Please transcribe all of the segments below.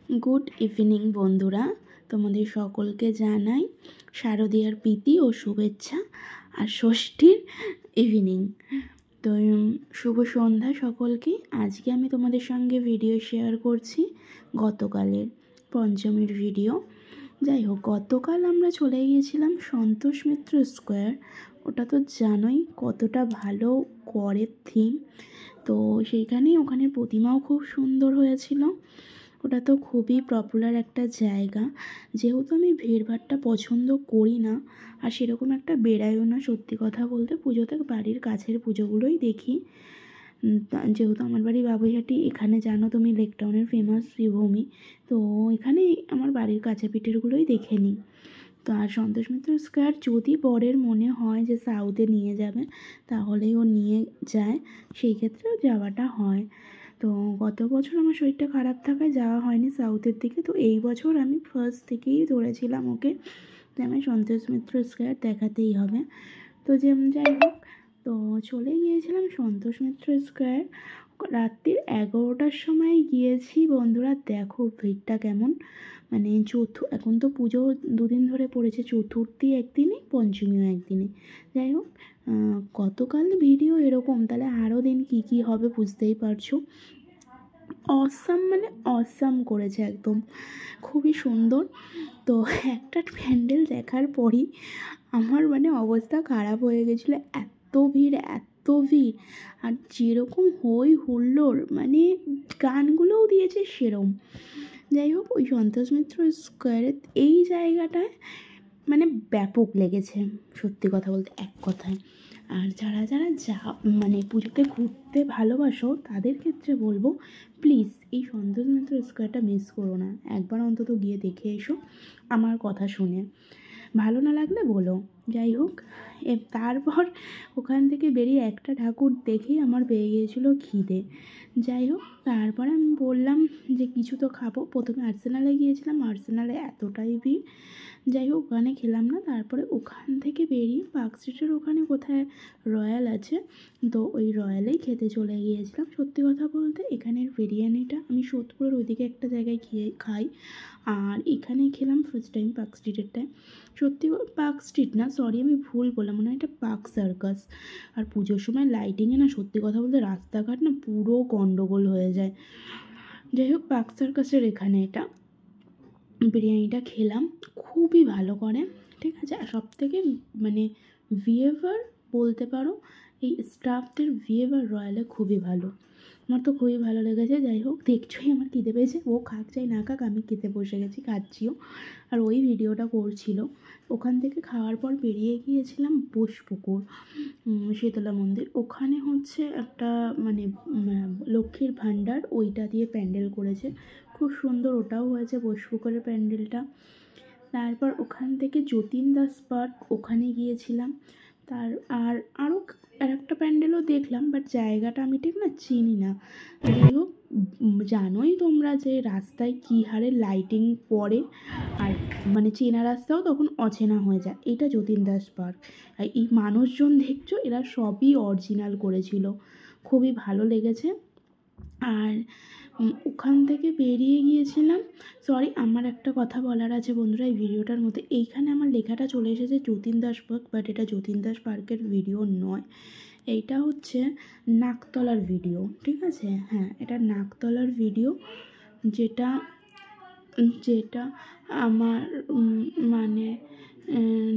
Good evening বন্ধুরা, তোমাদের সকলকে জানাই শারদীয়ার প্রীতি ও শুভেচ্ছা আর ষষ্ঠীর ইভিনিং। তো শুভ সন্ধ্যা সকলকে। আজকে আমি তোমাদের সঙ্গে ভিডিও শেয়ার করছি গতকালের পঞ্চমীর ভিডিও। যাই হোক, গতকাল আমরা চলে গিয়েছিলাম সন্তোষ মিত্র স্কোয়ার। ওটা তো জানোই কতটা ভালো করে থিম। তো ওখানে প্রতিমাও খুব সুন্দর হয়েছিল। ওটা তো খুবই পপুলার একটা জায়গা। যেহেতু আমি ভিড়ভাট্টা পছন্দ করি না আর সেরকম একটা বেড়াইও না, সত্যি কথা বলতে পুজোতে বাড়ির কাছের পুজোগুলোই দেখি। যেহেতু আমার বাড়ি বাবুইহাটি, এখানে জানো তুমি লেক টাউনের ফেমাস শ্রীভূমি, তো এখানে আমার বাড়ির কাছে পিঠেরগুলোই দেখে নিই। তো আর সন্তোষ মিত্র স্কোয়ার যদি বরের মনে হয় যে সাউথে নিয়ে যাবে তাহলেই ও নিয়ে যায়, সেই ক্ষেত্রেও যাওয়াটা হয়। তো গত বছর আমার শরীরটা খারাপ থাকায় যাওয়া হয়নি সাউথের দিকে। তো এই বছর আমি ফার্স্ট থেকেই ধরেছিলাম ওকে যে আমি সন্তোষ মিত্র স্কোয়ার দেখাতেই হবে। তো যাই হোক, তো চলে গিয়েছিলাম সন্তোষ মিত্র স্কোয়ার। রাত্রির 11টার সময় গিয়েছি বন্ধুরা। দেখো ভিড়টা কেমন, মানে এখন তো পুজো দুদিন ধরে পড়েছে, চতুর্থী একদিনে, পঞ্চমীও একদিনে। যাই হোক, গতকাল ভিডিও এরকম, তাহলে আরও দিন কী কী হবে বুঝতেই পারছো। অসাম মানে অসাম করেছে একদম, খুবই সুন্দর। তো একটা প্যান্ডেল দেখার পরই আমার অবস্থা খারাপ হয়ে গেছিলো। এত ভিড়, এত ভিড়, আর যেরকম হই হুল্লোড়, গানগুলোও দিয়েছে সেরম। যাই হোক, ওই সন্তোষ মিত্র স্কোয়ারের এই জায়গাটায় ব্যাপক লেগেছে, সত্যি কথা বলতে এক কথায়। আর যারা যারা পুজোতে ঘুরতে ভালোবাসো তাদের ক্ষেত্রে বলবো, প্লিজ এই সন্তোষ মিত্র স্কোয়ারটা মিস করো না, একবার অন্তত গিয়ে দেখে এসো আমার কথা শুনে। ভালো না লাগলে বলো। যাই হোক, তারপর ওখান থেকে বেরিয়ে একটা ঠাকুর দেখেই আমার পেয়ে গিয়েছিলো খিদে। যাই হোক, তারপরে আমি বললাম যে কিছু তো খাবো। প্রথমে আর্সেনালে গিয়েছিলাম, আর্সেনালে এতটাই ভিড়। যাই হোক, ওখানে খেলাম না। তারপরে ওখান থেকে বেরিয়ে পার্ক স্ট্রিটের ওখানে কোথায় রয়্যাল আছে, তো ওই রয়্যালেই খেতে চলে গিয়েছিলাম। সত্যি কথা বলতে এখানের বিরিয়ানিটা আমি সোদপুরের ওইদিকে একটা জায়গায় খাই, আর এখানে খেলাম ফার্স্ট টাইম পার্ক স্ট্রিটেরটায়। সত্যি পার্ক স্ট্রিট না, সরি আমি ভুল বললাম, মনে হয় এটা পার্ক সার্কাস। আর পুজোর সময় লাইটিংয়ে না, সত্যি কথা বলতে রাস্তাঘাট না পুরো গন্ডগোল হয়ে যায়। যাই হোক, পার্ক সার্কাসের এখানে এটা বিরিয়ানিটা খেলাম, খুবই ভালো করে, ঠিক আছে। আর সবথেকে বিহেভিয়ার বলতে পারো, এই স্টাফদের বিহেভিয়ার রয়্যালে খুবই ভালো, আমার তো খুবই ভালো লেগেছে। যাই হোক, দেখছোই আমার খিদে পেয়েছে, ও খাক চাই না খাক, আমি খেতে বসে গেছি, খাচ্ছিও, আর ওই ভিডিওটা করছিল। ওখান থেকে খাওয়ার পর বেরিয়ে গিয়েছিলাম বোসপুকুর শীতলা মন্দির। ওখানে হচ্ছে একটা লক্ষ্মীর ভাণ্ডার, ওইটা দিয়ে প্যান্ডেল করেছে, খুব সুন্দর ওটাও হয়েছে বোসপুকুরের প্যান্ডেলটা। তারপর ওখান থেকে যতীন দাস পার্ক, ওখানে গিয়েছিলাম। আরও একটা প্যান্ডেলও দেখলাম, বাট জায়গাটা আমি ঠিক না চিনি না। যাই হোক, জানোই তোমরা যে রাস্তায় কী হারে লাইটিং পড়ে, আর চেনা রাস্তাও তখন অচেনা হয়ে যায়। এটা যতীন দাস পার্ক। আর এই মানুষজন দেখছো, এরা সবই অরিজিনাল করেছিল, খুবই ভালো লেগেছে। আর ওখান থেকে বেরিয়ে গিয়েছিলাম। সরি, আমার একটা কথা বলার আছে বন্ধুরা এই ভিডিওটার মধ্যে। এইখানে আমার লেখাটা চলে এসেছে যতীন দাস পার্ক, বাট এটা যতীন দাস পার্কের ভিডিও নয়, এইটা হচ্ছে নাকতলার ভিডিও, ঠিক আছে। হ্যাঁ, এটা নাকতলার ভিডিও, যেটা আমার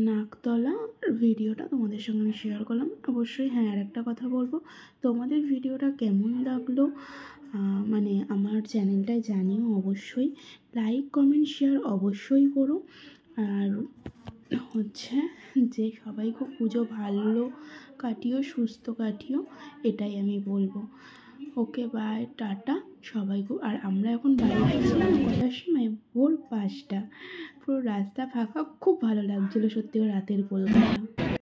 নাকতলা ভিডিওটা তোমাদের সঙ্গে আমি শেয়ার করলাম। অবশ্যই হ্যাঁ, আর একটা কথা বলবো, তোমাদের ভিডিওটা কেমন লাগলো আমার চ্যানেলটায় জানিও অবশ্যই। লাইক কমেন্ট শেয়ার অবশ্যই করো। আর হচ্ছে যে সবাই খুব পুজো ভালো কাটিও, সুস্থ কাটিও, এটাই আমি বলবো। ওকে, বাই, টাটা সবাই। আর আমরা এখন বাড়ি ফিরছিলাম কটার সময়, ভোর 5টা, পুরো রাস্তা ফাঁকা, খুব ভালো লাগছিলো সত্যি রাতের কলকাতা।